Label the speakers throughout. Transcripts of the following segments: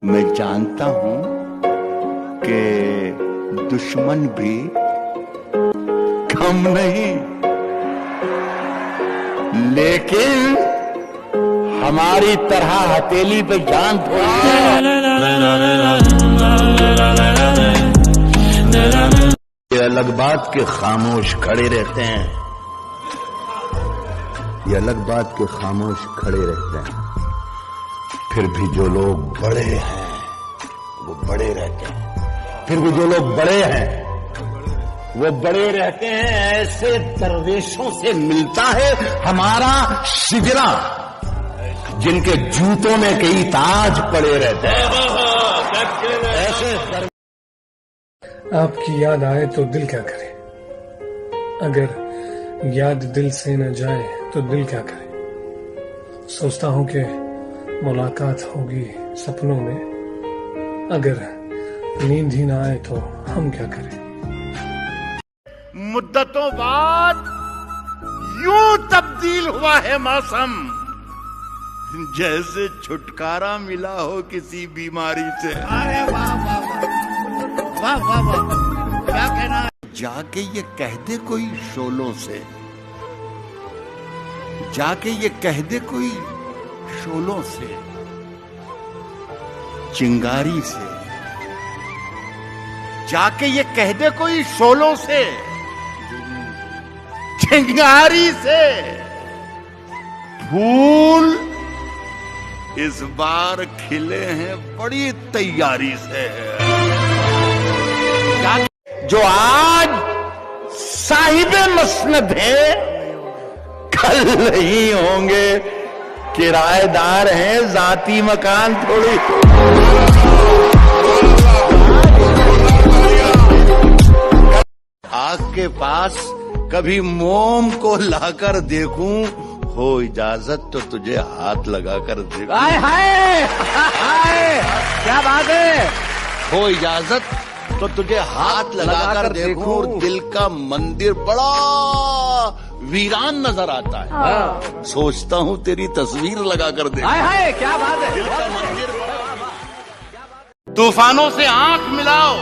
Speaker 1: मैं जानता हूं कि दुश्मन भी कम नहीं, लेकिन हमारी तरह हथेली पे जान थोड़ी ये अलग बात के खामोश खड़े रहते हैं, ये अलग बात के खामोश खड़े रहते हैं। फिर भी जो लोग बड़े हैं वो बड़े रहते हैं, फिर भी जो लोग बड़े हैं वो बड़े रहते हैं। ऐसे दरवेशों से मिलता है हमारा शिजरा, जिनके जूतों में कई ताज पड़े रहते हैं। ऐसे
Speaker 2: आपकी याद आए तो दिल क्या करे, अगर याद दिल से न जाए तो दिल क्या करे। सोचता हूं कि मुलाकात होगी सपनों में, अगर नींद ही ना आए तो हम क्या करें।
Speaker 1: मुद्दतों बाद यूं तब्दील हुआ है मौसम, जैसे छुटकारा मिला हो किसी बीमारी से।
Speaker 3: अरे वाह वाह वाह वाह वाह, क्या कहना है।
Speaker 1: जाके ये कह दे कोई शोलों से, जाके ये कह दे कोई शोलों से, चिंगारी से, जाके ये कह दे कोई शोलों से, चिंगारी से, फूल इस बार खिले हैं बड़ी तैयारी से। जो आज साहिबे मसनद है, कल नहीं होंगे किराएदार हैं, जाती मकान थोड़ी। आग के पास कभी मोम को लाकर देखूं, हो इजाजत तो तुझे हाथ लगाकर देखूं।
Speaker 3: हाय हाय हाय, क्या बात है।
Speaker 1: हो इजाजत तो तुझे हाथ लगाकर देखूं, और दिल का मंदिर बड़ा वीरान नजर आता है।
Speaker 3: हाँ।
Speaker 1: सोचता हूँ तेरी तस्वीर लगाकर देखूं।
Speaker 3: हाय हाय, क्या बात है।
Speaker 1: दिल का मंदिर तूफानों से आंख मिलाओ,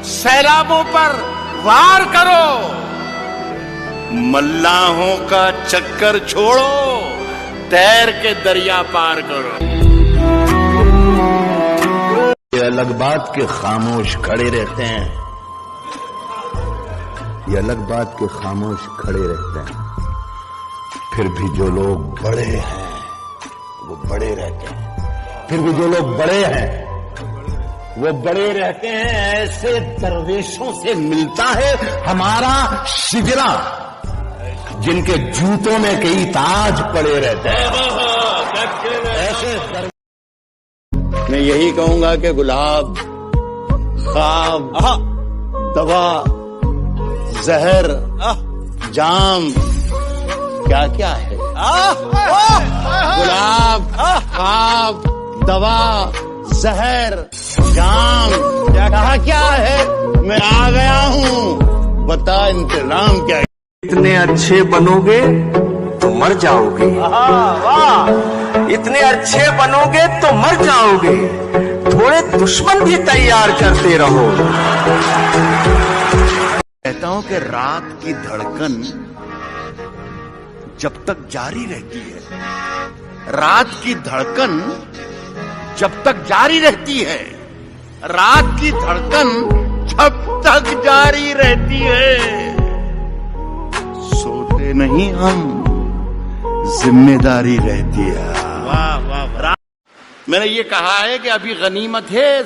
Speaker 1: सैलाबों पर वार करो, मल्लाहों का चक्कर छोड़ो, तैर के दरिया पार करो। ये अलग बात के खामोश खड़े रहते हैं, ये अलग बात के खामोश खड़े रहते हैं। फिर भी जो लोग बड़े हैं वो बड़े रहते हैं, फिर भी जो लोग बड़े हैं वो बड़े रहते हैं। ऐसे दरवेशों से मिलता है हमारा शिजरा, जिनके जूतों में कई ताज पड़े रहते हैं। ऐसे मैं यही कहूंगा कि गुलाब, ख्वाब, दवा, जहर, जाम, क्या क्या है। गुलाब, ख्वाब, दवा, जहर, जाम, क्या क्या है। मैं आ गया हूँ, बता इंतजाम क्या है।
Speaker 4: इतने अच्छे बनोगे तो मर जाओगे, इतने अच्छे बनोगे तो मर जाओगे, थोड़े दुश्मन भी तैयार करते रहो।
Speaker 1: कहता हूं कि रात की धड़कन जब तक जारी रहती है, रात की धड़कन जब तक जारी रहती है, रात की धड़कन जब तक जारी रहती है, सोते नहीं हम, जिम्मेदारी रहती है।
Speaker 3: वाह वाह वाह।
Speaker 1: मैंने ये कहा है कि अभी गनीमत है,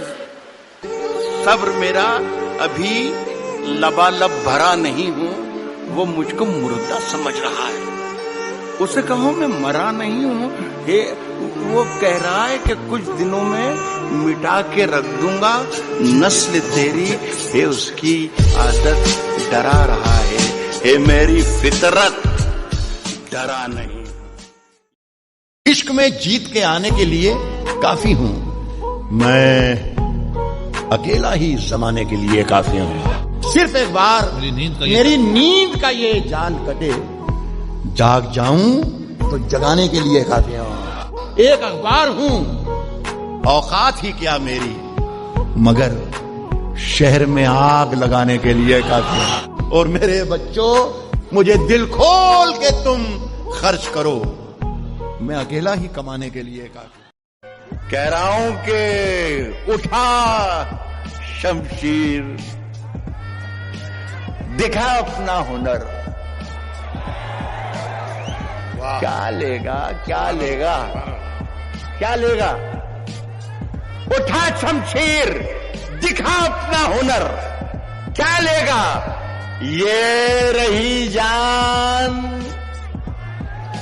Speaker 1: सब्र मेरा अभी लबालब भरा नहीं हूं। वो मुझको मुर्दा समझ रहा है, उसे कहो मैं मरा नहीं हूं। वो कह रहा है कि कुछ दिनों में मिटा के रख दूंगा नस्ल तेरी, है उसकी आदत डरा रहा है मेरी फितरत डरा नहीं। इश्क में जीत के आने के लिए काफी हूं मैं, अकेला ही जमाने के लिए काफी हूं। सिर्फ एक बार मेरी नींद का ये जान कटे, जाग जाऊं तो जगाने के लिए काफी हूं। एक अखबार हूं औकात ही क्या मेरी, मगर शहर में आग लगाने के लिए काफी है। और मेरे बच्चों, मुझे दिल खोल के तुम खर्च करो, मैं अकेला ही कमाने के लिए काफी। कह रहा हूं कि उठा शमशीर, दिखा अपना हुनर। क्या लेगा, क्या लेगा, क्या लेगा? उठा शमशीर, दिखा अपना हुनर, क्या लेगा? ये रही जान,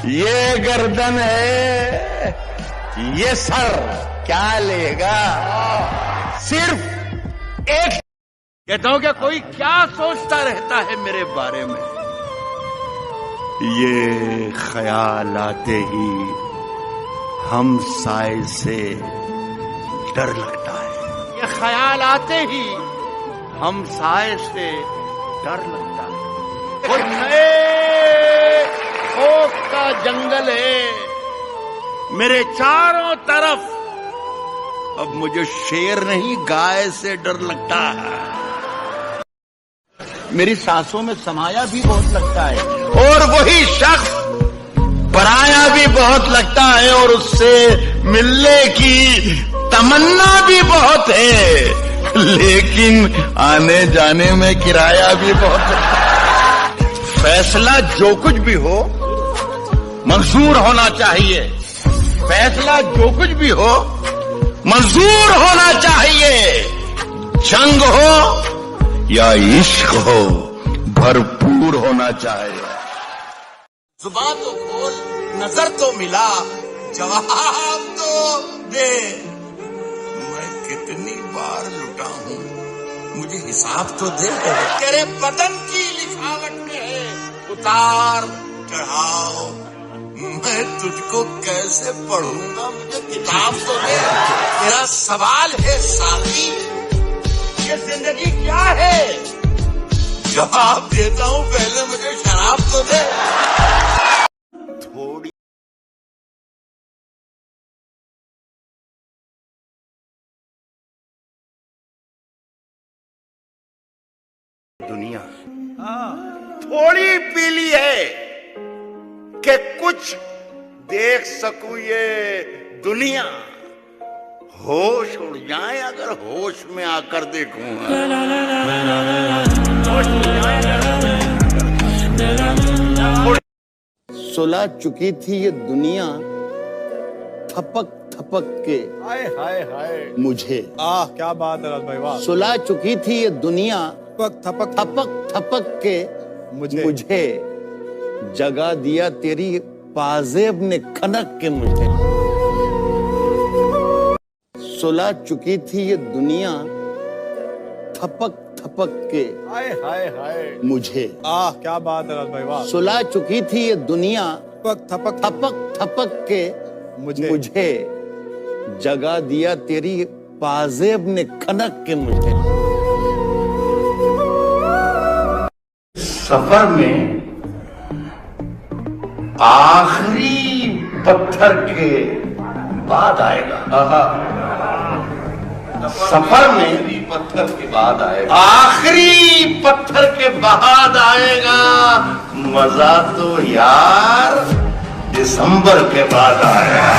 Speaker 1: ये गर्दन है, ये सर, क्या लेगा? सिर्फ एक। कहता हूं क्या कोई क्या सोचता रहता है मेरे बारे में, ये ख्याल आते ही हम साए से डर लगता है। ये ख्याल आते ही हम साए से डर लगता है। कोई नए खौफ का जंगल है मेरे चारों तरफ, अब मुझे शेर नहीं गाय से डर लगता है। मेरी सांसों में समाया भी बहुत लगता है, और वही शख्स पराया भी बहुत लगता है, और उससे मिलने की तमन्ना भी बहुत है, लेकिन आने जाने में किराया भी बहुत है। फैसला जो कुछ भी हो मंजूर होना चाहिए, फैसला जो कुछ भी हो मंजूर होना चाहिए। जंग हो या इश्क हो, भरपूर होना चाहिए। जुबान तो खोल, नजर तो मिला, जवाब तो दे। मैं कितनी बार लुटा हूं, मुझे हिसाब तो दे। तेरे बदन की लिखावट में है उतार चढ़ाव, मैं तुझको कैसे पढ़ूंगा, मुझे किताब तो दे। तेरा सवाल है साथी, ये जिंदगी क्या है? जवाब देता हूं, पहले मुझे शराब तो दे। थोड़ी दुनिया थोड़ी पीली है कि कुछ देख सकूं ये दुनिया। होश उड़ जाए अगर होश में आकर देखूं, सुलह चुकी थी ये दुनिया थपक थपक के।
Speaker 5: हाय हाय हाय
Speaker 1: मुझे
Speaker 5: क्या बात है राज भाई, वाह।
Speaker 1: सुलह चुकी थी ये दुनिया
Speaker 5: थपक थपक
Speaker 1: थपक थपक के मुझे जगा दिया तेरी पाजेब ने खनक के। मुझे सुलह चुकी थी ये दुनिया थपक थपक के।
Speaker 5: हाय हाय हाय
Speaker 1: मुझे
Speaker 5: क्या बात है राज भाई, वाह।
Speaker 1: सुलह चुकी थी ये दुनिया
Speaker 5: थपक थपक
Speaker 1: थपक थपक के मुझे जगा दिया तेरी पाजेब ने खनक के। मुझे सफर में आखिरी पत्थर के बाद आएगा। सफर में पत्थर के बाद आएगा, आखिरी पत्थर के बाद आएगा। मजा तो यार दिसंबर के बाद आएगा।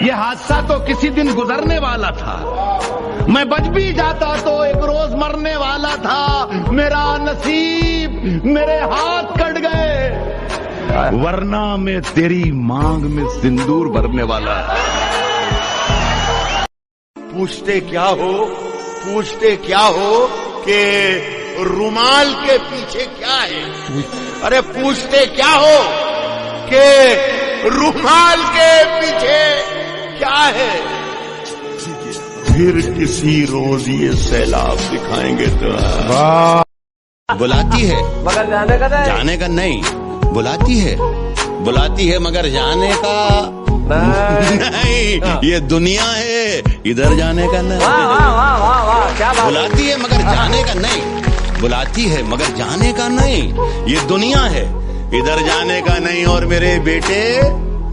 Speaker 1: ये हादसा तो किसी दिन गुजरने वाला था, मैं बच भी जाता तो एक रोज मरने वाला था। मेरा नसीब मेरे हाथ कट गए, वरना मैं तेरी मांग में सिंदूर भरने वाला। पूछते क्या हो कि रुमाल के पीछे क्या है? अरे पूछते क्या हो कि रुमाल के पीछे क्या है? फिर किसी रोज ये सैलाब दिखाएंगे तो। बुलाती है मगर जाने का नहीं, बुलाती है मगर जाने का नहीं। ये दुनिया है, इधर जाने का नहीं। बुलाती है मगर जाने का नहीं, बुलाती है मगर जाने का नहीं। ये दुनिया है, इधर जाने का नहीं। और मेरे बेटे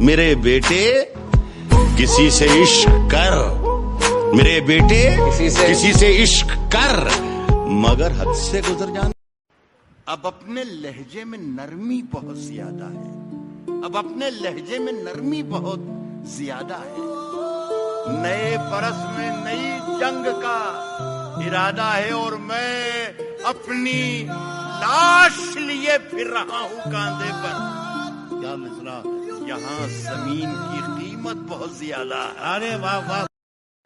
Speaker 1: मेरे बेटे किसी से इश्क कर, मेरे बेटे किसी से इश्क कर, मगर हद से गुजर जाना। अब अपने लहजे में नरमी बहुत ज्यादा है, अब अपने लहजे में नरमी बहुत ज्यादा है। नए बरस में नई जंग का इरादा है और मैं अपनी लाश लिए फिर रहा हूं कांधे पर। क्या मिसरा, यहाँ जमीन की कीमत बहुत ज्यादा है।
Speaker 3: अरे वाह वाह।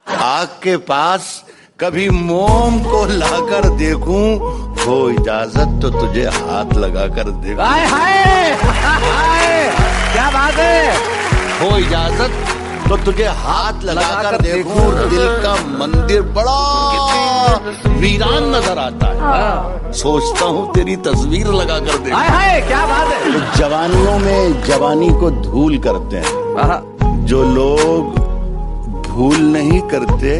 Speaker 1: आग के पास कभी मोम को लाकर देखूं, हो इजाजत तो तुझे हाथ लगाकर देखूं।
Speaker 4: हाय हाय हाय, क्या बात है।
Speaker 1: हो इजाजत तो तुझे हाथ लगाकर देखूं। दिल का मंदिर बड़ा वीरान नजर आता है, सोचता हूँ तेरी तस्वीर लगाकर देखूं।
Speaker 4: हाय हाय, क्या बात है।
Speaker 1: तो जवानियों में जवानी को धूल करते हैं, जो लोग भूल नहीं करते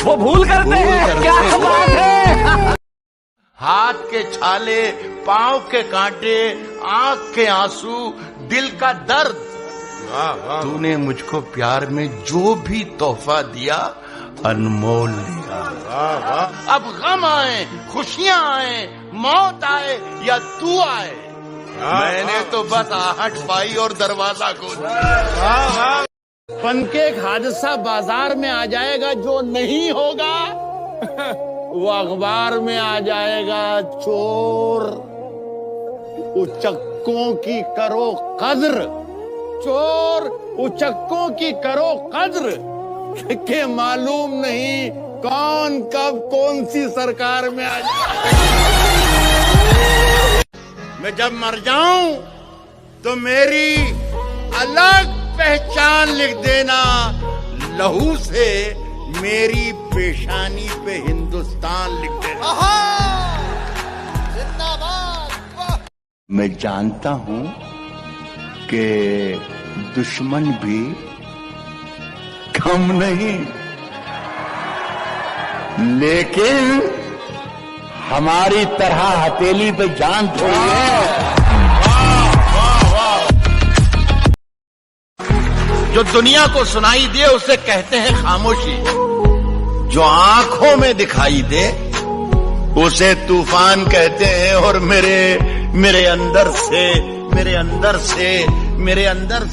Speaker 4: वो भूल करते हैं। क्या बात है।
Speaker 1: हाथ के छाले, पांव के कांटे, आंख के आंसू, दिल का दर्द। तूने मुझको प्यार में जो भी तोहफा दिया अनमोल दिया। अब गम आए, खुशियां आए, मौत आए या तू आए, मैंने तो बस आहट पाई और दरवाजा खोला। पनके एक हादसा बाजार में आ जाएगा, जो नहीं होगा वो अखबार में आ जाएगा। चोर उचक्कों की करो कद्र, चोर उचक्कों की करो कद्र, के मालूम नहीं कौन कब कौन सी सरकार में आ जाए। मैं जब मर जाऊं तो मेरी अलग पहचान लिख देना, लहू से मेरी पेशानी पे हिंदुस्तान लिख देना। मैं जानता हूं कि दुश्मन भी कम नहीं, लेकिन हमारी तरह हथेली पे जान थोड़ी है। जो दुनिया को सुनाई दे उसे कहते हैं खामोशी, जो आंखों में दिखाई दे उसे तूफान कहते हैं। और मेरे अंदर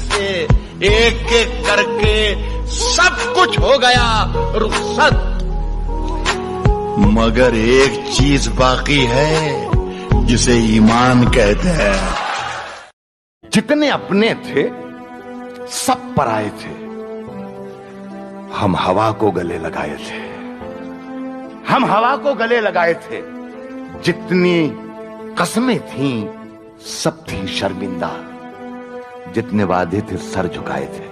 Speaker 1: से एक एक करके सब कुछ हो गया रुखसत, मगर एक चीज बाकी है जिसे ईमान कहते हैं। जितने अपने थे सब पराए थे, हम हवा को गले लगाए थे, हम हवा को गले लगाए थे। जितनी कसमें थीं सब थी शर्मिंदा, जितने वादे थे सर झुकाए थे,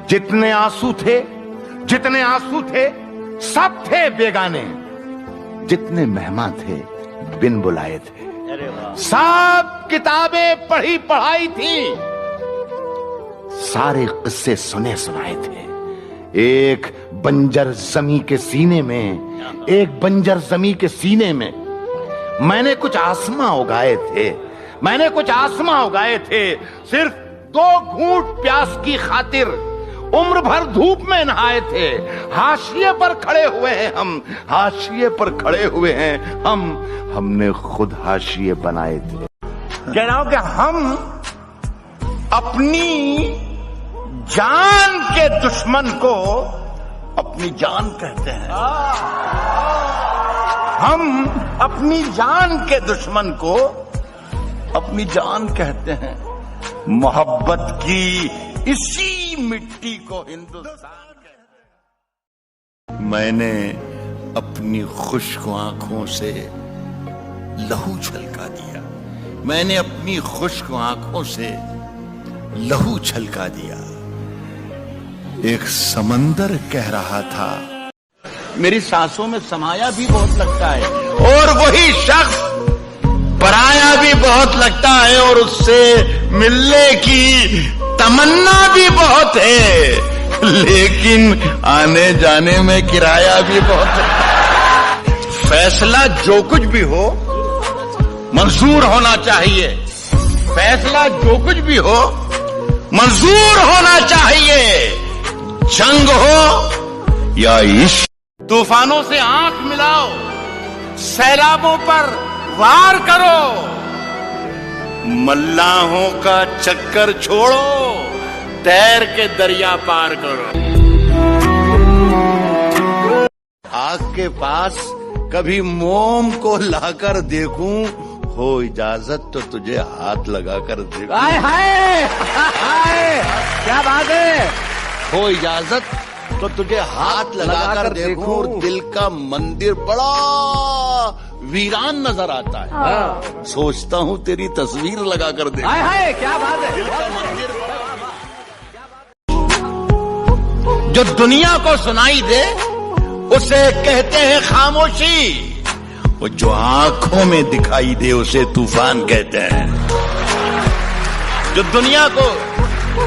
Speaker 1: जितने आंसू थे सब थे बेगाने, जितने मेहमान थे बिन बुलाए थे। सब किताबें पढ़ी पढ़ाई थी, सारे किस्से सुने सुनाए थे। एक बंजर जमी के सीने में मैंने कुछ आसमां उगाए थे, सिर्फ 2 घूंट प्यास की खातिर उम्र भर धूप में नहाए थे। हाशिए पर खड़े हुए हैं हम, हमने खुद हाशिए बनाए थे। कह रहा हूं कि हम अपनी जान के दुश्मन को अपनी जान कहते हैं। हम अपनी जान के दुश्मन को अपनी जान कहते हैं। मोहब्बत की इसी मिट्टी को हिंदुस्तान कहते हैं। मैंने अपनी खुश्क आंखों से लहू छलका दिया, मैंने अपनी खुश्क आंखों से लहू छलका दिया। एक समंदर कह रहा था, मेरी सांसों में समाया भी बहुत लगता है, और वही शख्स पराया भी बहुत लगता है, और उससे मिलने की तमन्ना भी बहुत है, लेकिन आने जाने में किराया भी बहुत है। फैसला जो कुछ भी हो मंजूर होना चाहिए, फैसला जो कुछ भी हो मंजूर होना चाहिए, जंग हो या इश्क। तूफानों से आंख मिलाओ, सैलाबों पर वार करो, मल्लाहों का चक्कर छोड़ो, तैर के दरिया पार करो। आग के पास कभी मोम को लाकर देखूं, हो इजाजत तो तुझे हाथ लगाकर देखूं।
Speaker 4: हाय हाय हाय, क्या बात है।
Speaker 1: हो इजाजत तो तुझे हाथ लगाकर देखूं, और दिल का मंदिर बड़ा वीरान नजर आता है।
Speaker 4: हाँ।
Speaker 1: सोचता हूं तेरी तस्वीर लगाकर देखूं।
Speaker 4: हाय हाय, क्या बात है।
Speaker 1: दिल का मंदिर जो दुनिया को सुनाई दे उसे कहते हैं खामोशी, वो जो आंखों में दिखाई दे उसे तूफान कहते हैं। जो दुनिया को,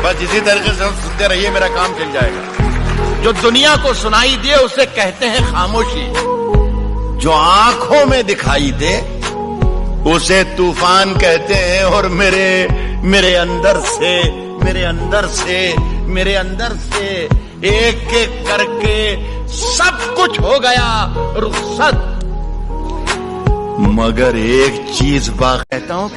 Speaker 1: बस इसी तरीके से सुनते रहिए, मेरा काम चल जाएगा। जो दुनिया को सुनाई दे उसे कहते हैं खामोशी, जो आंखों में दिखाई दे उसे तूफान कहते हैं। और मेरे अंदर से एक एक करके सब कुछ हो गया रुखसत, मगर एक चीज बात कहता हूं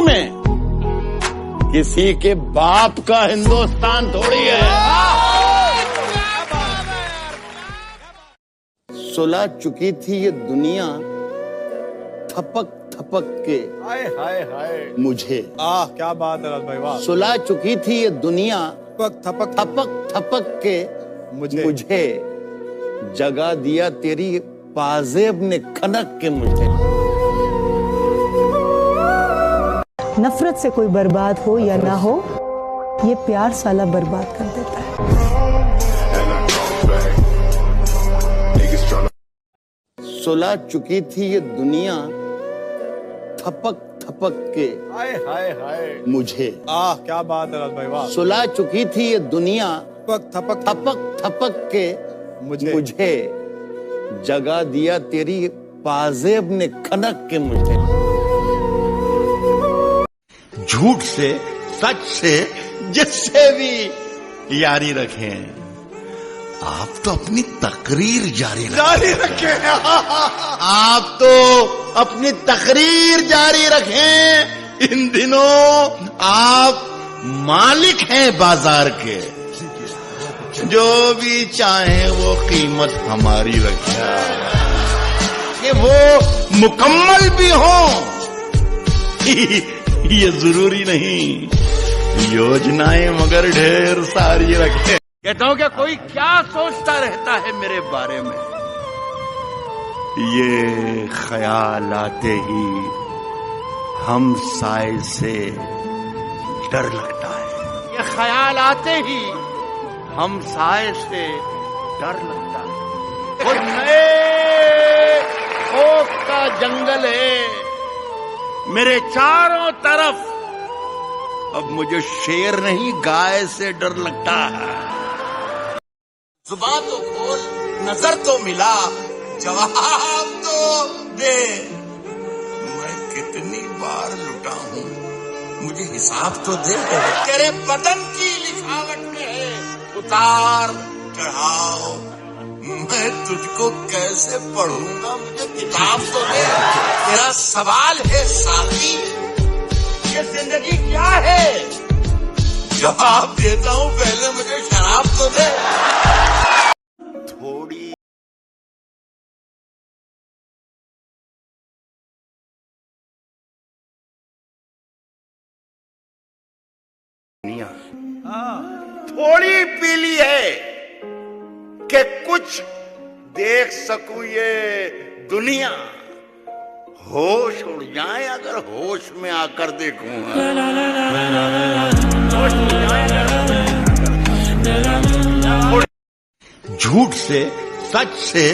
Speaker 1: में किसी के बाप का हिंदुस्तान थोड़ी है। सुलह चुकी थी ये दुनिया थपक थपक के
Speaker 5: हाय हाय हाय
Speaker 1: मुझे।
Speaker 5: क्या बात है राज भाई, वाह।
Speaker 1: सुलह चुकी थी ये दुनिया
Speaker 5: थपक थपक
Speaker 1: थपक थपक के मुझे जगा दिया तेरी पाजेब ने खनक के मुझे।
Speaker 6: नफरत से कोई बर्बाद हो या ना हो, ये प्यार साला बर्बाद कर देता है।
Speaker 1: सुलह चुकी थी ये दुनिया थपक थपक के
Speaker 5: हाय हाय हाय
Speaker 1: मुझे।
Speaker 5: क्या बात है राज भाई, वाह।
Speaker 1: सुलह चुकी थी ये दुनिया
Speaker 5: थपक थपक
Speaker 1: थपक थपक के मुझे जगा दिया तेरी पाजेब ने खनक के मुझे। झूठ से सच से जिससे भी यारी रखें, आप तो अपनी तकरीर जारी रखें। आप तो अपनी तकरीर जारी रखें। इन दिनों आप मालिक हैं बाजार के, जो भी चाहे वो कीमत हमारी रखें। कि वो मुकम्मल भी हो ये जरूरी नहीं, योजनाएं मगर ढेर सारी रखें। कहता हूं कि कोई क्या सोचता रहता है मेरे बारे में, ये ख्याल आते ही हम साए से डर लगता है। ये ख्याल आते ही हम साए से डर लगता है। और नए खौफ का जंगल है मेरे चारों तरफ। अब मुझे शेर नहीं गाय से डर लगता है। जुबान तो खोल, नजर तो मिला, जवाब तो दे। मैं कितनी बार लुटा हूं, मुझे हिसाब तो दे। तेरे बदन की लिखावट में है उतार चढ़ाव, मैं तुझको कैसे पढ़ूंगा, मुझे किताब तो दे। तेरा सवाल है साथी, ये जिंदगी क्या है, जवाब देता हूं, पहले मुझे शराब तो दे। थोड़ी थोड़ी पीली है कि कुछ देख सकूं ये दुनिया। होश उड़ जाए अगर होश में आकर देखूंगा। झूठ से सच से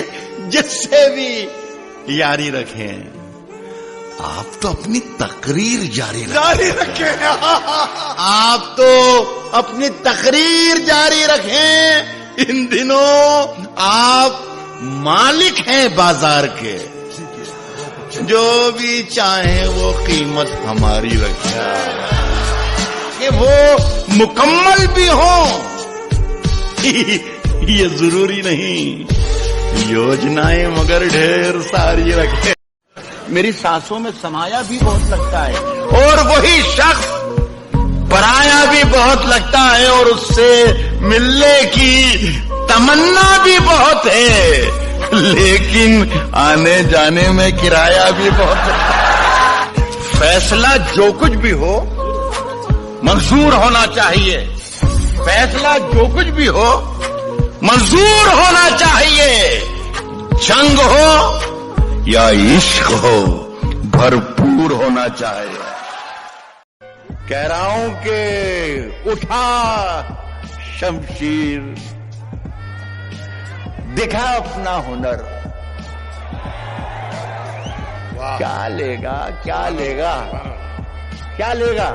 Speaker 1: जिससे भी यारी रखें, आप तो अपनी तकरीर जारी रखें। आप तो अपनी तकरीर जारी रखें। इन दिनों आप मालिक हैं बाजार के, जो भी चाहे वो कीमत हमारी रखें। कि वो मुकम्मल भी हो ये जरूरी नहीं, योजनाएं मगर ढेर सारी रखें। मेरी सांसों में समाया भी बहुत लगता है, और वही शख्स पराया भी बहुत लगता है, और उससे मिलने की तमन्ना भी बहुत है, लेकिन आने जाने में किराया भी बहुत है। फैसला जो कुछ भी हो मंजूर होना चाहिए। फैसला जो कुछ भी हो मंजूर होना चाहिए। जंग हो या इश्क हो भरपूर होना चाहिए। कह रहा हूं कि उठा शमशीर, दिखा अपना हुनर। क्या लेगा क्या लेगा क्या लेगा?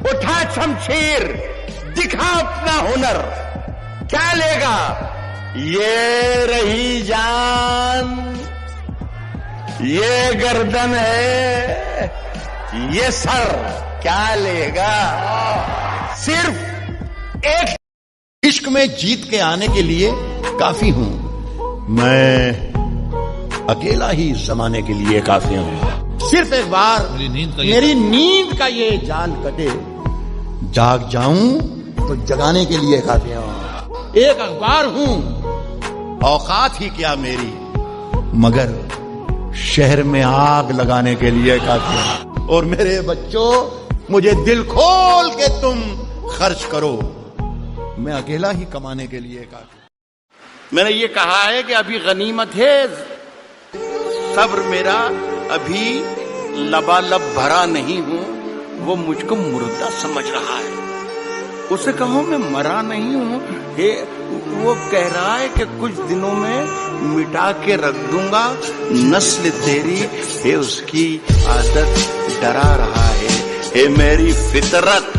Speaker 1: उठा शमशीर, दिखा अपना हुनर। क्या लेगा? ये रही जान, ये गर्दन है, ये सर, क्या लेगा? सिर्फ एक इश्क में जीत के आने के लिए काफी हूं मैं, अकेला ही जमाने के लिए काफी हूं। सिर्फ एक बार मेरी नींद का ये जान कटे, जाग जाऊं तो जगाने के लिए काफी हूं। एक अखबार हूं, औकात ही क्या मेरी, मगर शहर में आग लगाने के लिए काफी हूं। और मेरे बच्चों, मुझे दिल खोल के तुम खर्च करो, मैं अकेला ही कमाने के लिए काफी। मैंने ये कहा है कि अभी गनीमत है, सब्र मेरा अभी लबालब भरा नहीं हूं, वो मुझको मुर्दा समझ रहा है। उसे कहो मैं मरा नहीं हूं, वो कह रहा है कि कुछ दिनों में मिटा के रख दूंगा नस्ल तेरी, हे उसकी आदत डरा रहा है, हे मेरी फितरत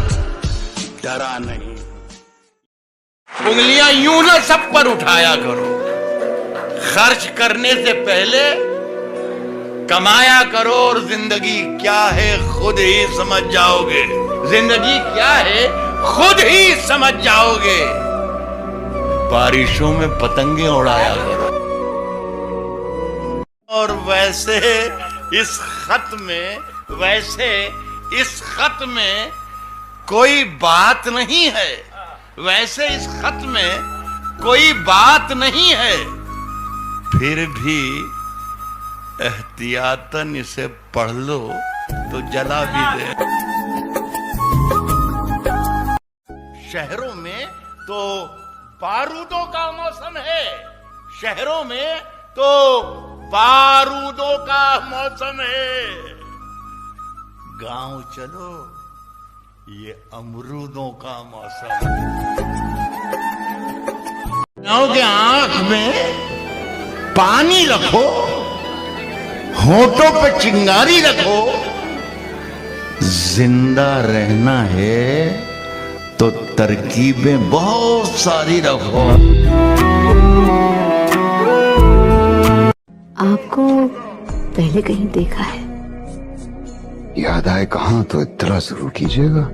Speaker 1: डरा नहीं। उंगलियां यूं ना सब पर उठाया करो, खर्च करने से पहले कमाया करो, और जिंदगी क्या है खुद ही समझ जाओगे। जिंदगी क्या है खुद ही समझ जाओगे। बारिशों में पतंगे उड़ाया करो। और वैसे इस खत में कोई बात नहीं है, वैसे इस खत में कोई बात नहीं है, फिर भी एहतियातन इसे पढ़ लो तो जला भी दे। शहरों में तो बारूदों का मौसम है, शहरों में तो बारूदों का मौसम है। गांव चलो, ये अमरूदों का मौसम है। गांव के आंख में पानी रखो, होठों पे चिंगारी रखो, जिंदा रहना है तो तरकीबें बहुत सारी रखो।
Speaker 7: आपको पहले कहीं देखा है?
Speaker 8: याद आए कहाँ तो इत्तला जरूर कीजिएगा,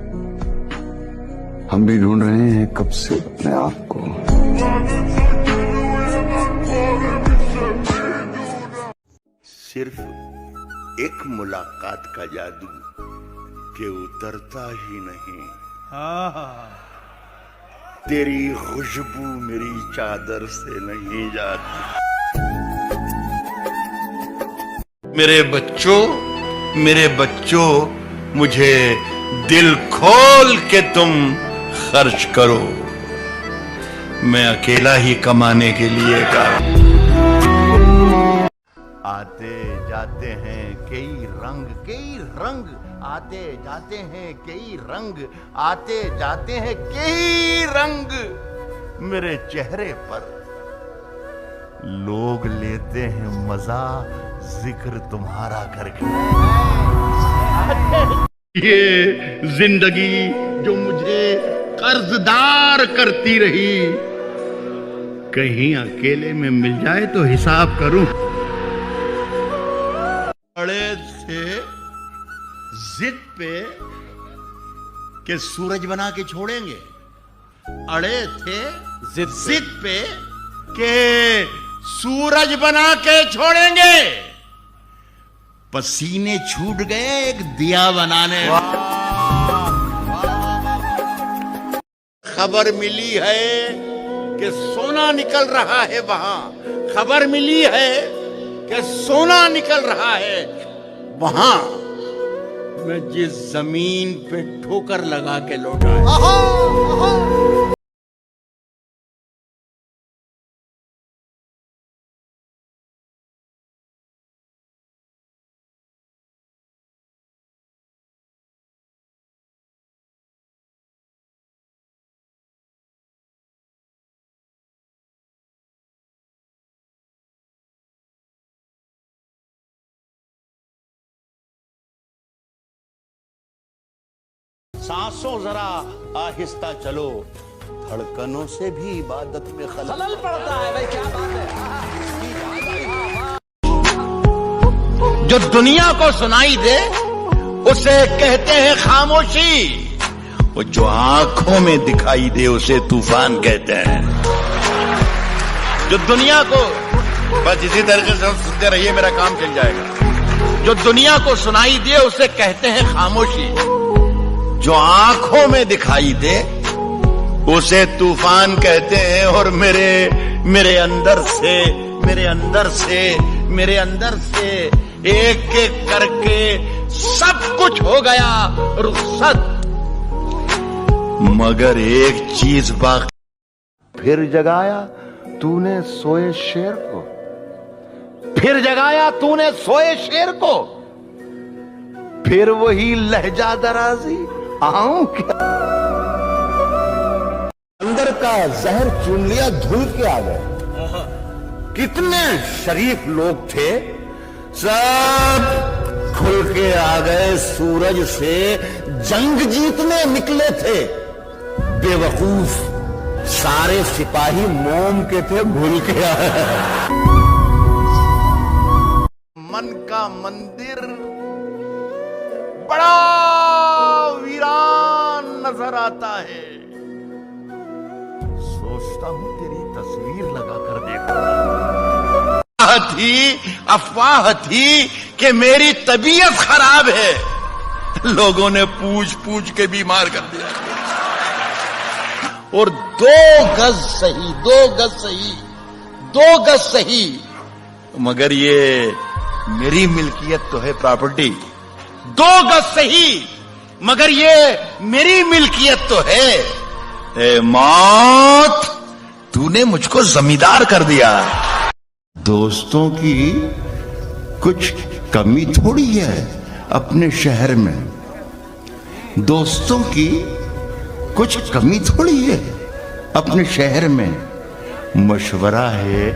Speaker 8: हम भी ढूंढ रहे हैं कब से अपने आप को।
Speaker 1: सिर्फ एक मुलाकात का जादू के उतरता ही नहीं, तेरी खुशबू मेरी चादर से नहीं जाती। मेरे बच्चों, मुझे दिल खोल के तुम खर्च करो, मैं अकेला ही कमाने के लिए काम। आते जाते हैं कई रंग, आते जाते हैं कई रंग, आते जाते हैं कई रंग, मेरे चेहरे पर लोग लेते हैं मजा जिक्र तुम्हारा करके। ये जिंदगी जो मुझे कर्जदार करती रही, कहीं अकेले में मिल जाए तो हिसाब करूं। अड़े थे जिद पे कि सूरज बना के छोड़ेंगे, अड़े थे जिद पे कि सूरज बना के छोड़ेंगे, पसीने छूट गए एक दिया बनाने। खबर मिली है कि सोना निकल रहा है वहां, खबर मिली है कि सोना निकल रहा है वहां, मैं जिस जमीन पे ठोकर लगा के लौटा है। सांसों जरा आहिस्ता चलो, धड़कनों से भी इबादत में खलल पड़ता है। भाई क्या बात है। जो दुनिया को सुनाई दे उसे कहते हैं खामोशी, वो जो आंखों में दिखाई दे उसे तूफान कहते हैं। जो दुनिया को, बस इसी तरीके से सुनते रहिए, मेरा काम चल जाएगा। जो दुनिया को सुनाई दे उसे कहते हैं खामोशी, जो आंखों में दिखाई दे उसे तूफान कहते हैं। और मेरे अंदर से एक एक करके सब कुछ हो गया रुखसत, मगर एक चीज बाकी।
Speaker 8: फिर जगाया तूने सोए शेर को,
Speaker 1: फिर जगाया तूने सोए शेर को,
Speaker 8: फिर वही लहजा दराजी आऊं क्या? अंदर का जहर चुन लिया, धुल के आ गए। कितने शरीफ लोग थे, सब खुल के आ गए। सूरज से जंग जीतने निकले थे, बेवकूफ सारे सिपाही मोम के थे, भूल के आए।
Speaker 1: मन का मंदिर बड़ा वीरान नजर आता है। सोचता हूं तेरी तस्वीर लगाकर देखूं। अफवाह थी कि मेरी तबीयत खराब है, लोगों ने पूछ के बीमार कर दिया। और 2 गज सही, मगर ये मेरी मिल्कियत तो है प्रॉपर्टी। 2 गज सही मगर ये मेरी मिल्कियत तो है। ए मौत, तूने मुझको जमींदार कर दिया।
Speaker 8: दोस्तों की कुछ कमी थोड़ी है अपने शहर में, दोस्तों की कुछ कमी थोड़ी है अपने शहर में। मशवरा है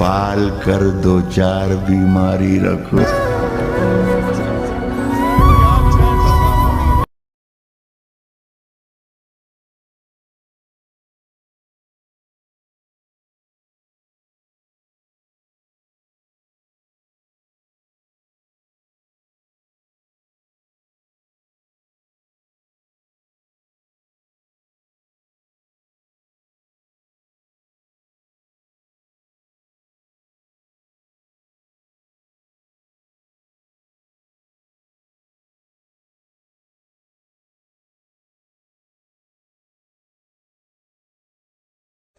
Speaker 8: पाल कर 2-4 बीमारी रखो।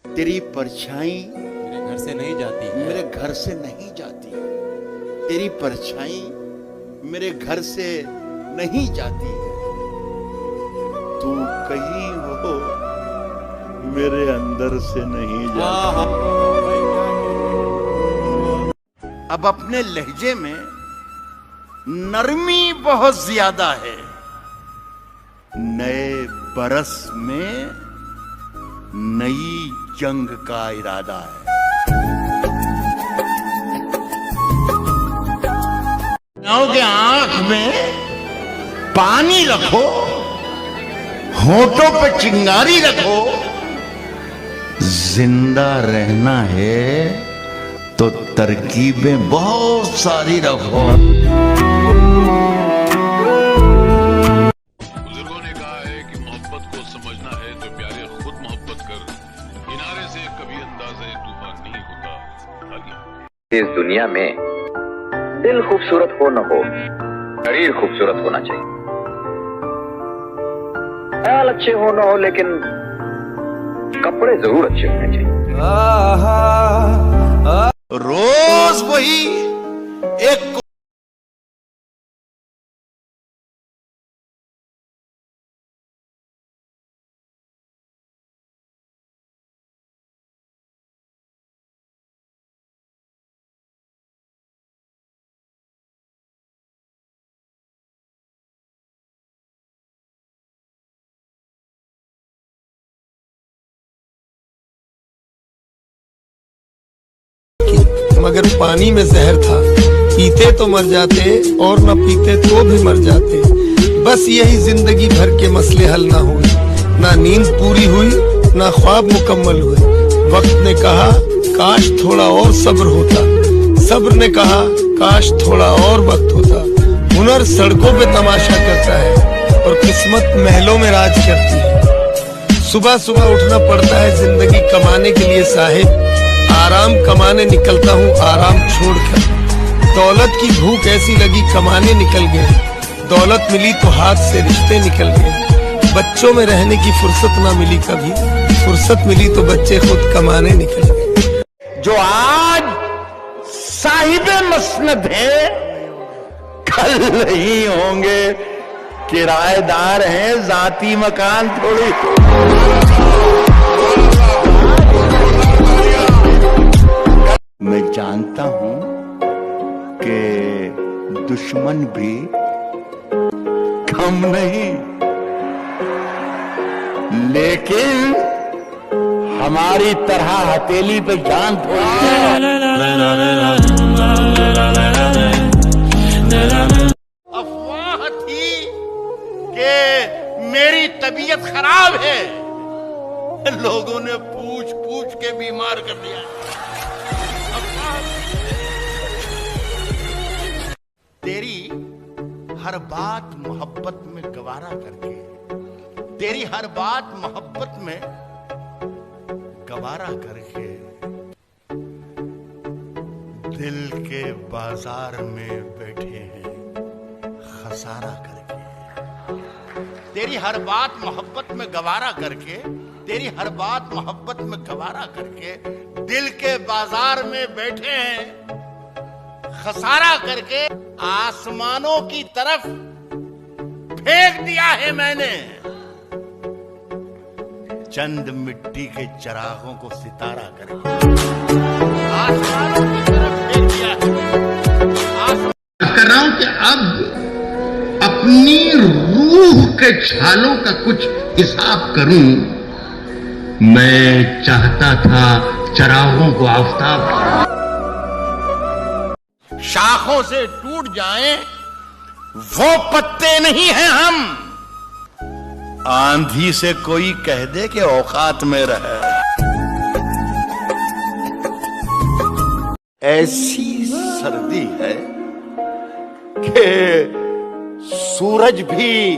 Speaker 1: तेरी परछाई
Speaker 5: मेरे घर से नहीं जाती है।
Speaker 1: मेरे घर से नहीं जाती, तेरी परछाई मेरे घर से नहीं जाती है। तू कहीं हो मेरे अंदर से नहीं जाती। अब अपने लहजे में नरमी बहुत ज्यादा है, नए बरस में नई जंग का इरादा है। के आंख में पानी रखो, होठों पे चिंगारी रखो। जिंदा रहना है तो तरकीबें बहुत सारी रखो।
Speaker 9: बुजुर्गों ने कहा है कि मोहब्बत को समझना है तो प्यारे खुद मोहब्बत कर, किनारे से कभी अंदाज़े तूफान नहीं होता।
Speaker 10: इस दुनिया में दिल खूबसूरत हो न हो, शरीर खूबसूरत होना चाहिए। ख्याल अच्छे हो न हो, लेकिन कपड़े जरूर अच्छे होने चाहिए।
Speaker 1: रोज वही एक
Speaker 2: मगर पानी में जहर था, पीते तो मर जाते और न पीते तो भी मर जाते। बस यही जिंदगी भर के मसले हल ना हुए, ना नींद पूरी हुई ना ख्वाब मुकम्मल हुए। वक्त ने कहा काश थोड़ा और सब्र होता, सब्र ने कहा काश थोड़ा और वक्त होता। हुनर सड़कों पे तमाशा करता है और किस्मत महलों में राज करती है। सुबह सुबह उठना पड़ता है जिंदगी कमाने के लिए साहिब, आराम कमाने निकलता हूँ आराम छोड़कर। दौलत की भूख ऐसी लगी कमाने निकल गए, दौलत मिली तो हाथ से रिश्ते निकल गए। बच्चों में रहने की फुर्सत ना मिली कभी, फुर्सत मिली तो बच्चे खुद कमाने निकल गए।
Speaker 8: जो आज साहिबे मसनद है, कल नहीं होंगे किराएदार हैं, जाती मकान थोड़ी। मैं जानता हूं कि दुश्मन भी कम नहीं, लेकिन हमारी तरह हथेली पे जान थोड़ी है।
Speaker 1: अफवाह थी कि मेरी तबीयत खराब है, लोगों ने पूछ पूछ के बीमार कर दिया। तेरी हर बात मोहब्बत में गवारा करके, तेरी हर बात मोहब्बत में गवारा करके, दिल के बाजार में बैठे हैं खसारा करके। तेरी हर बात मोहब्बत में गवारा करके, तेरी हर बात मोहब्बत में गवारा करके, दिल के बाजार में बैठे हैं खसारा करके। आसमानों की तरफ फेंक दिया है मैंने चंद मिट्टी के चिरागों को सितारा करके। आसमानों की तरफ फेंक दिया है।
Speaker 8: कर रहा हूं कि अब अपनी रूह के छालों का कुछ हिसाब करूं। मैं चाहता था चिरागों को आफताब।
Speaker 1: शाखों से टूट जाएं वो पत्ते नहीं हैं हम।
Speaker 8: आंधी से कोई कह दे कि औकात में रहे।
Speaker 1: ऐसी सर्दी है कि सूरज भी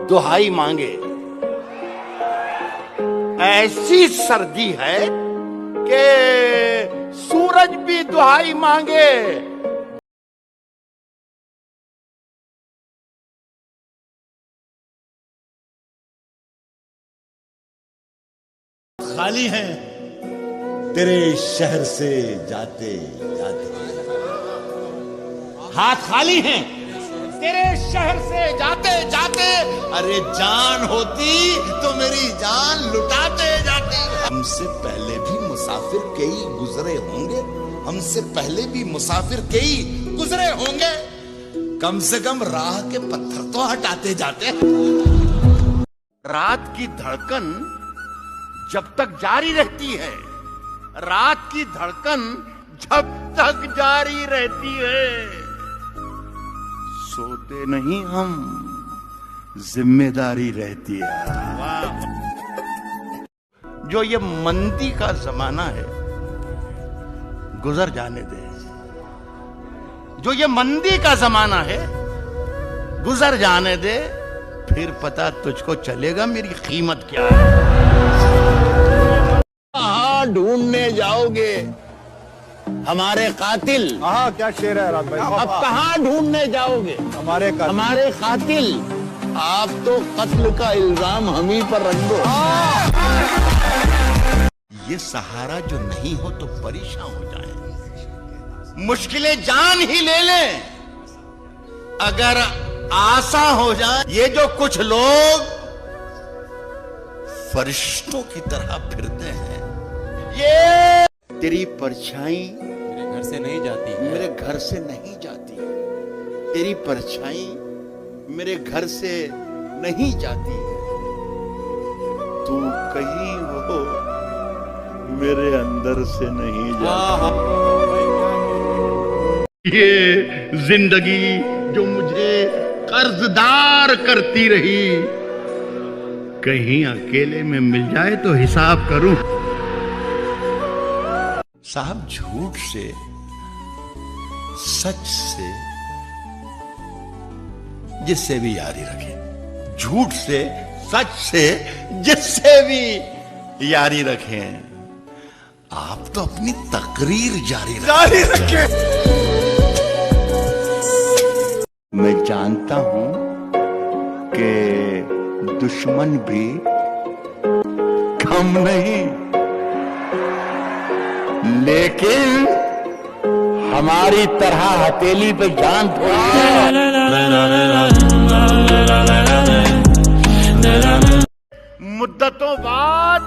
Speaker 1: दुहाई मांगे। ऐसी सर्दी है कि सूरज भी दुहाई मांगे।
Speaker 11: खाली हैं तेरे शहर से जाते जाते,
Speaker 1: हाथ खाली हैं तेरे शहर से जाते जाते।
Speaker 11: अरे जान होती तो मेरी जान लुटाते जाते।
Speaker 8: हमसे पहले भी मुसाफिर कई गुजरे होंगे, हमसे पहले भी मुसाफिर कई गुजरे होंगे। कम से कम राह के पत्थर तो हटाते जाते।
Speaker 1: रात की धड़कन जब तक जारी रहती है, रात की धड़कन जब तक जारी रहती है, सोते नहीं हम, जिम्मेदारी रहती है। जो ये मंदी का जमाना है गुजर जाने दे। जो ये मंदी का जमाना है गुजर जाने दे, फिर पता तुझको चलेगा मेरी कीमत क्या है।
Speaker 8: कहां ढूंढने जाओगे हमारे कातिल?
Speaker 12: हाँ, क्या शेर है रात भाई?
Speaker 8: अब कहां ढूंढने जाओगे हमारे कातिल? आप तो कत्ल का इल्जाम हम ही पर रख दो।
Speaker 1: ये सहारा जो नहीं हो तो परेशान हो जाए, मुश्किलें जान ही ले लें अगर आसा हो जाए। ये जो कुछ लोग फरिश्तों की तरह फिरते हैं, ये तेरी परछाई
Speaker 5: मेरे घर से नहीं जाती है,
Speaker 1: मेरे घर से नहीं जाती। तेरी परछाई मेरे घर से नहीं जाती है। तू कहीं वो मेरे अंदर से नहीं जाती। ये जिंदगी जो मुझे कर्जदार करती रही, कहीं अकेले में मिल जाए तो हिसाब करूं। साहब झूठ से, सच से जिससे भी यारी रखें, झूठ से, सच से जिससे भी यारी रखें। आप तो अपनी तकरीर जारी रखें। जानता हूं कि दुश्मन भी कम नहीं, लेकिन हमारी तरह हथेली पे जान मुद्दतों बाद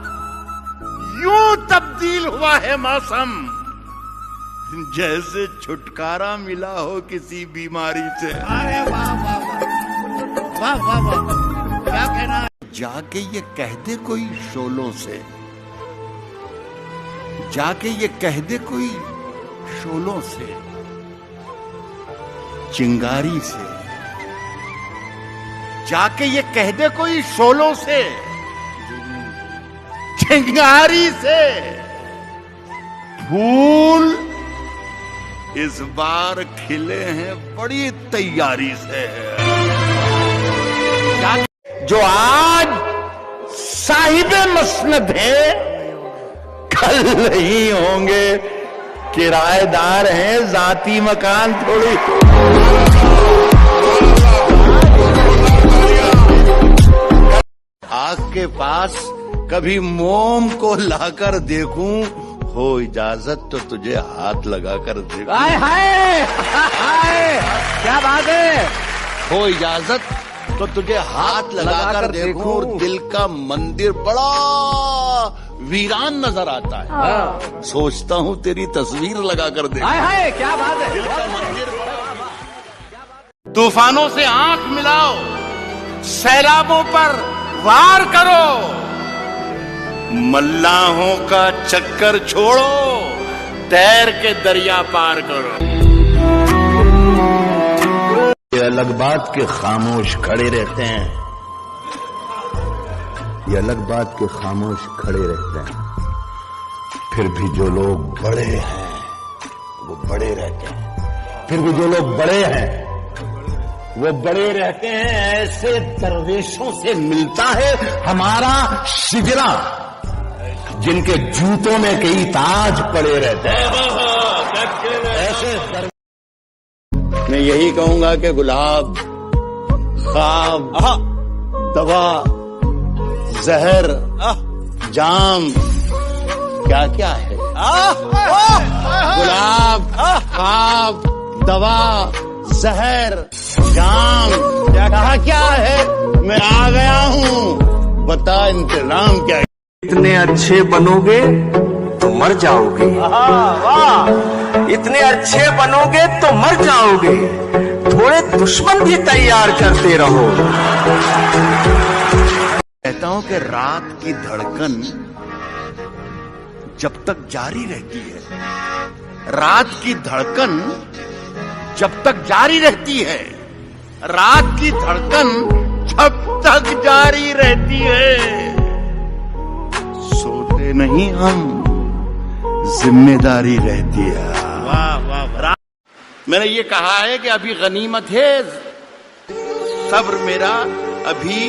Speaker 1: यूं तब्दील हुआ है मौसम, जैसे छुटकारा मिला हो किसी बीमारी से।
Speaker 3: अरे वाह वाह वाह वाह वाह वाह, क्या कहना है?
Speaker 1: जाके ये कह दे कोई शोलों से, जाके ये कह दे कोई शोलों से, चिंगारी से, जाके ये कह दे कोई शोलों से, चिंगारी से, फूल इस बार खिले हैं बड़ी तैयारी से। जो आज साहिबे मसनद है, कल नहीं होंगे किराएदार हैं, जाती मकान थोड़ी। आग के पास कभी मोम को लाकर देखूं, हो इजाजत तो तुझे हाथ लगाकर देखूं।
Speaker 4: हाय हाय हाय, क्या बात है।
Speaker 1: हो इजाजत तो तुझे हाथ लगाकर देखूं, और दिल का मंदिर बड़ा वीरान नजर आता है।
Speaker 4: हाँ।
Speaker 1: सोचता हूं तेरी तस्वीर लगाकर देखूं।
Speaker 4: हाय हाय, क्या बात है।
Speaker 1: दिल का मंदिर तूफानों से आंख मिलाओ, सैलाबों पर वार करो, मल्लाहों का चक्कर छोड़ो, तैर के दरिया पार करो।
Speaker 8: ये अलग बात के खामोश खड़े रहते हैं, ये अलग बात के खामोश खड़े रहते हैं, फिर भी जो लोग बड़े हैं वो बड़े रहते हैं, फिर भी जो लोग बड़े हैं वो बड़े रहते हैं। ऐसे दरवेशों से मिलता है हमारा शिजरा, जिनके जूतों में कई ताज पड़े रहते हैं। ऐसे
Speaker 1: मैं यही कहूंगा कि गुलाब, ख्वाब, दवा, जहर, जाम, क्या क्या है। गुलाब, ख्वाब, दवा, जहर, जाम, क्या है। मैं आ गया हूं, बता इंतजाम क्या है।
Speaker 4: इतने अच्छे बनोगे तो मर जाओगे। इतने अच्छे बनोगे तो मर जाओगे, थोड़े दुश्मन भी तैयार करते रहो।
Speaker 1: कहता हूं कि रात की धड़कन जब तक जारी रहती है, रात की धड़कन जब तक जारी रहती है, रात की धड़कन जब तक जारी रहती है, सोते नहीं हम, जिम्मेदारी रहती है।
Speaker 3: वाह वाह वाह।
Speaker 1: मैंने ये कहा है कि अभी गनीमत है, सब्र मेरा अभी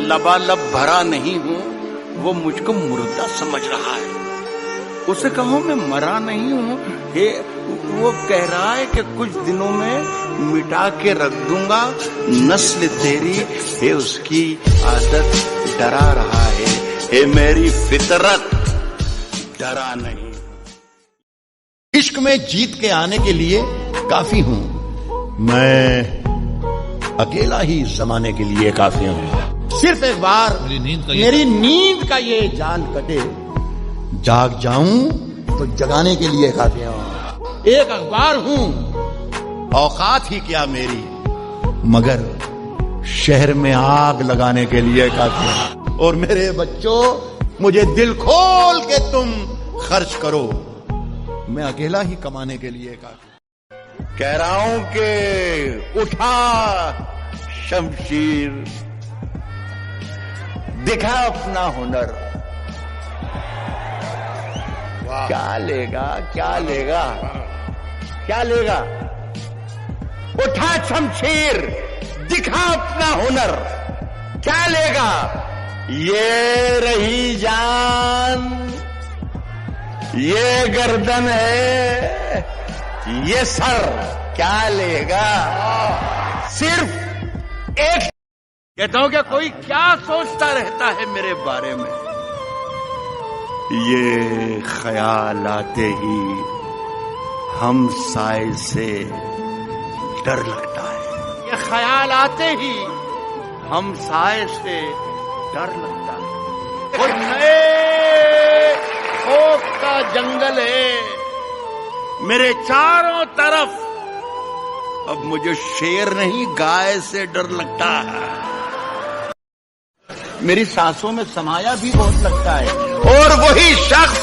Speaker 1: लबालब भरा नहीं हूं, वो मुझको मुर्दा समझ रहा है। उसे कहो मैं मरा नहीं हूं, वो कह रहा है कि कुछ दिनों में मिटा के रख दूंगा नस्ल तेरी, है उसकी आदत डरा रहा है मेरी फितरत डरा नहीं।
Speaker 11: इश्क में जीत के आने के लिए काफी हूं मैं, अकेला ही जमाने के लिए काफी हूं। सिर्फ एक बार मेरी नींद का ये जाल कटे, जाग जाऊं तो जगाने के लिए काफी हूं। एक अखबार हूं, औकात ही क्या मेरी, मगर शहर में आग लगाने के लिए काफी हूं। और मेरे बच्चों, मुझे दिल खोल के तुम खर्च करो, मैं अकेला ही कमाने के लिए काफी।
Speaker 1: कह रहा हूं कि उठा शमशीर, दिखा अपना हुनर। क्या लेगा, क्या लेगा, क्या लेगा। उठा शमशीर, दिखा अपना हुनर, क्या लेगा। ये रही जान, ये गर्दन है, ये सर, क्या लेगा।
Speaker 11: सिर्फ एक
Speaker 1: कहता हूं कि कोई क्या सोचता रहता है मेरे बारे में। ये ख्याल आते ही हम साए से डर लगता है। ये ख्याल आते ही हम साए से डर लगता है। और नए खौफ का जंगल है मेरे चारों तरफ। अब मुझे शेर नहीं गाय से डर लगता है। मेरी सांसों में समाया भी बहुत लगता है और वही शख्स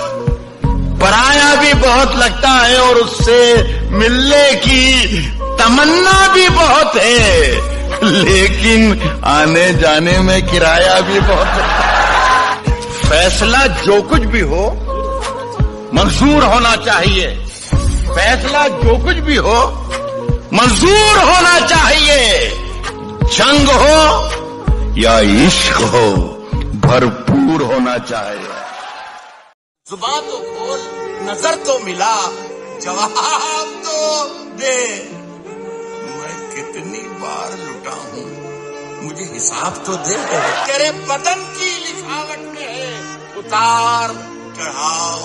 Speaker 1: पराया भी बहुत लगता है और उससे मिलने की तमन्ना भी बहुत है, लेकिन आने जाने में किराया भी बहुत है। फैसला जो कुछ भी हो मंजूर होना चाहिए। फैसला जो कुछ भी हो मंजूर होना चाहिए। जंग हो या इश्क हो भरपूर होना चाहिए। जुबान तो खोल, नजर तो मिला, जवाब तो दे। मैं कितनी बार लुटा हूं, मुझे हिसाब तो दे। तेरे बदन की लिखावट में है उतार चढ़ाव।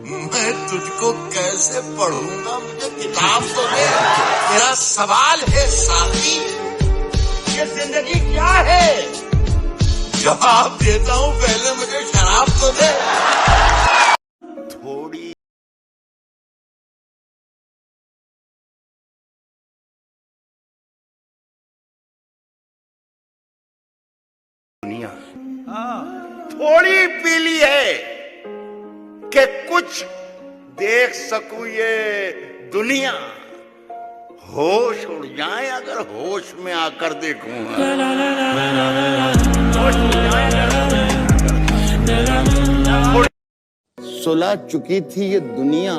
Speaker 1: मैं तुझको कैसे पढ़ूंगा, मुझे किताब तो दे। तेरा सवाल है साथी, ये जिंदगी क्या है? जवाब देता हूं, पहले मुझे शराब तो दे। थोड़ी दुनिया थोड़ी पीली है कि कुछ देख सकूं ये दुनिया। होश उड़ जाए अगर होश में आकर देखूंगा। सुलह चुकी थी ये दुनिया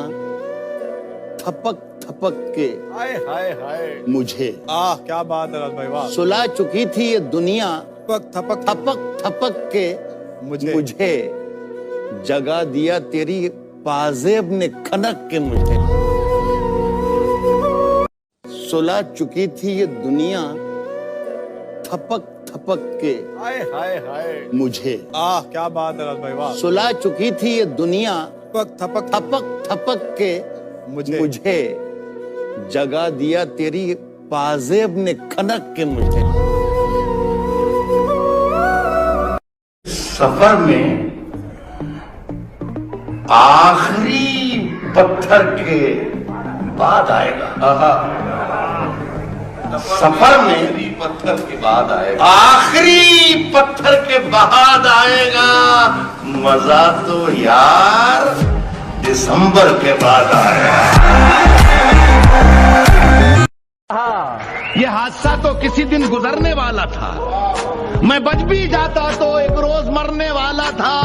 Speaker 1: थपक थपक के
Speaker 12: हाय हाय हाय
Speaker 11: मुझे।
Speaker 12: क्या बात है राज भाई, वाह।
Speaker 11: सुलह चुकी थी ये दुनिया
Speaker 12: थपक
Speaker 11: थपक थपक के मुझे जगा दिया तेरी पाजेब ने खनक के मुझे। सुलह चुकी थी ये दुनिया थपक थपक के
Speaker 12: हाय हाय हाय
Speaker 11: मुझे।
Speaker 12: क्या बात है राज भाई, वाह।
Speaker 11: सुलह चुकी थी ये दुनिया
Speaker 12: थपक
Speaker 11: थपक थपक के मुझे जगा दिया तेरी पाजेब ने खनक के मुझे। सफर में आखिरी पत्थर के बाद आएगा। सफर में पत्थर के बाद आएगा, आखिरी पत्थर के बाद आएगा। मजा तो यार दिसंबर के बाद आएगा। ये हादसा तो किसी दिन गुजरने वाला था। मैं बच भी जाता तो एक रोज मरने वाला था।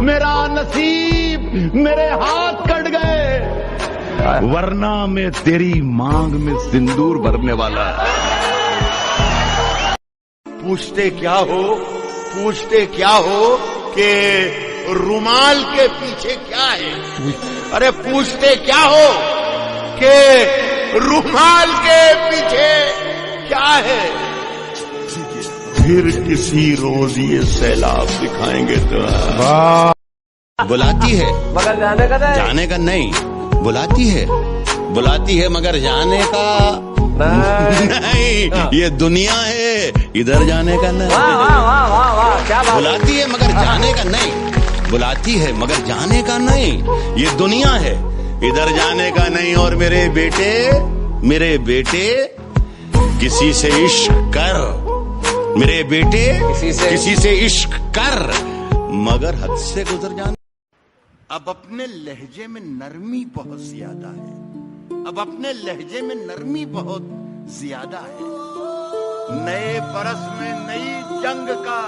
Speaker 11: मेरा नसीब मेरे हाथ कट गए, वरना मैं तेरी मांग में सिंदूर भरने वाला। पूछते क्या हो कि रुमाल के पीछे क्या है? अरे पूछते क्या हो कि रुमाल के पीछे क्या है? फिर किसी रोज ये सैलाब दिखाएंगे तो। बुलाती है मगर जाने का नहीं, बुलाती है मगर जाने का नहीं। ये दुनिया है, इधर जाने का नहीं। बुलाती है मगर जाने का नहीं, बुलाती है मगर जाने का नहीं। ये दुनिया है, इधर जाने का नहीं। और मेरे बेटे किसी से इश्क कर, मेरे बेटे किसी से इश्क कर, मगर हद से गुजर जाना। अब अपने लहजे में नरमी बहुत ज्यादा है, अब अपने लहजे में नरमी बहुत ज्यादा है। नए बरस में नई जंग का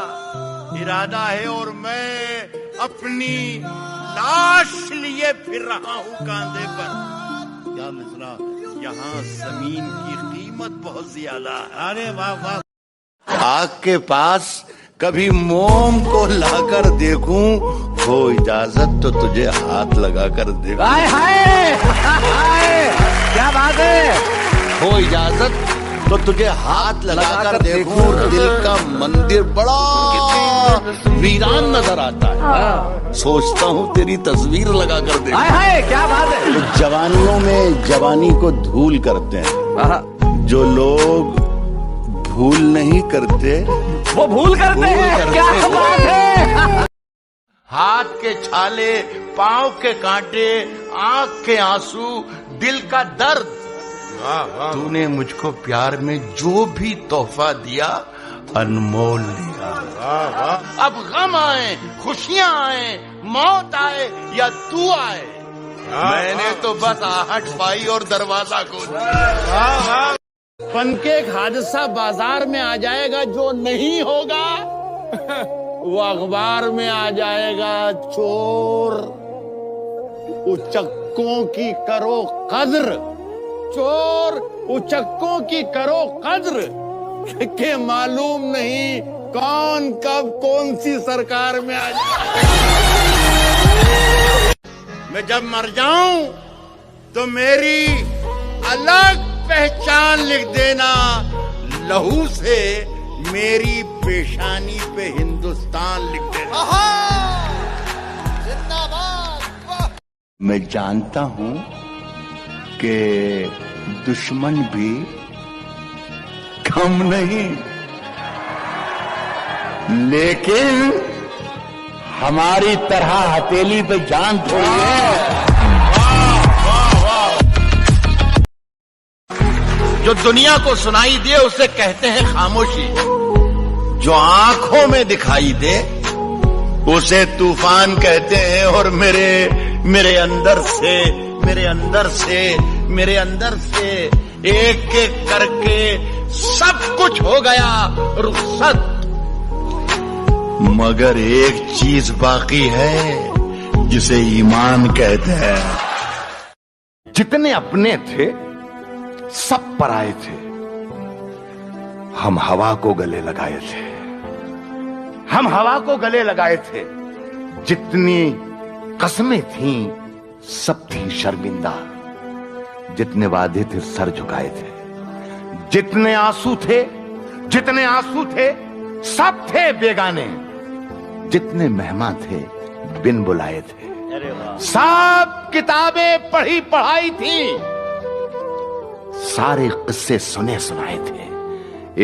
Speaker 11: इरादा है और मैं अपनी लाश लिए फिर रहा हूं कांधे पर। क्या मिसरा, यहाँ जमीन की कीमत बहुत ज्यादा है। अरे वाह वाह। आग के पास कभी मोम को लाकर देखूं, हो इजाजत तो तुझे हाथ लगाकर देखूं।
Speaker 3: हाय हाय क्या बात है।
Speaker 11: हो इजाजत तो तुझे हाथ लगाकर देखूं, दिल का मंदिर बड़ा वीरान नजर आता है। सोचता हूँ तेरी तस्वीर लगाकर देखूं।
Speaker 4: हाय क्या बात है।
Speaker 11: तो जवानियों में जवानी को धूल करते हैं, जो लोग भूल नहीं करते
Speaker 4: वो भूल करते हैं। क्या बात है।
Speaker 1: हाथ के छाले, पांव के कांटे, आंख के आंसू, दिल का दर्द, तूने मुझको प्यार में जो भी तोहफा दिया अनमोल दिया। अब गम आए, खुशियां आए, मौत आए या तू आए, मैंने तो बस आहट पाई और दरवाजा खोला। बनके एक हादसा बाजार में आ जाएगा, जो नहीं होगा वो अखबार में आ जाएगा। चोर उचक्कों की करो कद्र, चोर उचक्कों की करो कद्र, के मालूम नहीं कौन कब कौन सी सरकार में आ जाए। मैं जब मर जाऊं तो मेरी अलग पहचान लिख देना, लहू से मेरी पेशानी पे हिंदुस्तान लिख देना। मैं जानता हूं कि दुश्मन भी कम नहीं, लेकिन हमारी तरह हथेली पे जान थोड़ी है। जो दुनिया को सुनाई दे उसे कहते हैं खामोशी, जो आंखों में दिखाई दे उसे तूफान कहते हैं। और मेरे अंदर से एक एक करके सब कुछ हो गया रुखसत, मगर एक चीज बाकी है जिसे ईमान कहते हैं।
Speaker 8: जितने अपने थे सब पराए थे, हम हवा को गले लगाए थे, हम हवा को गले लगाए थे। जितनी कसमें थीं सब थी शर्मिंदा, जितने वादे थे सर झुकाए थे, जितने आंसू थे सब थे बेगाने, जितने मेहमान थे बिन बुलाए थे। सब किताबें पढ़ी पढ़ाई थी, सारे किस्से सुने सुनाए थे।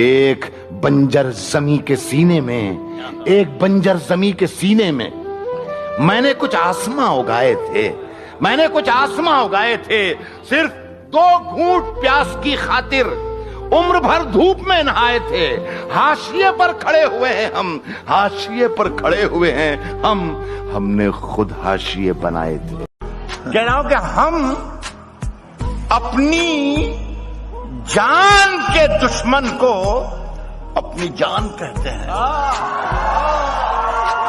Speaker 8: एक बंजर जमी के सीने में मैंने कुछ आसमां उगाए थे, सिर्फ 2 घूंट प्यास की खातिर उम्र भर धूप में नहाए थे। हाशिए पर खड़े हुए हैं हम, हमने खुद हाशिए बनाए थे। कह रहा हूं कि हम अपनी जान के दुश्मन को अपनी जान कहते हैं।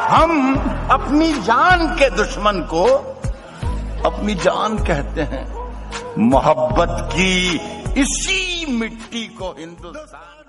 Speaker 8: हम अपनी जान के दुश्मन को अपनी जान कहते हैं। मोहब्बत की इसी मिट्टी को हिंदुस्तान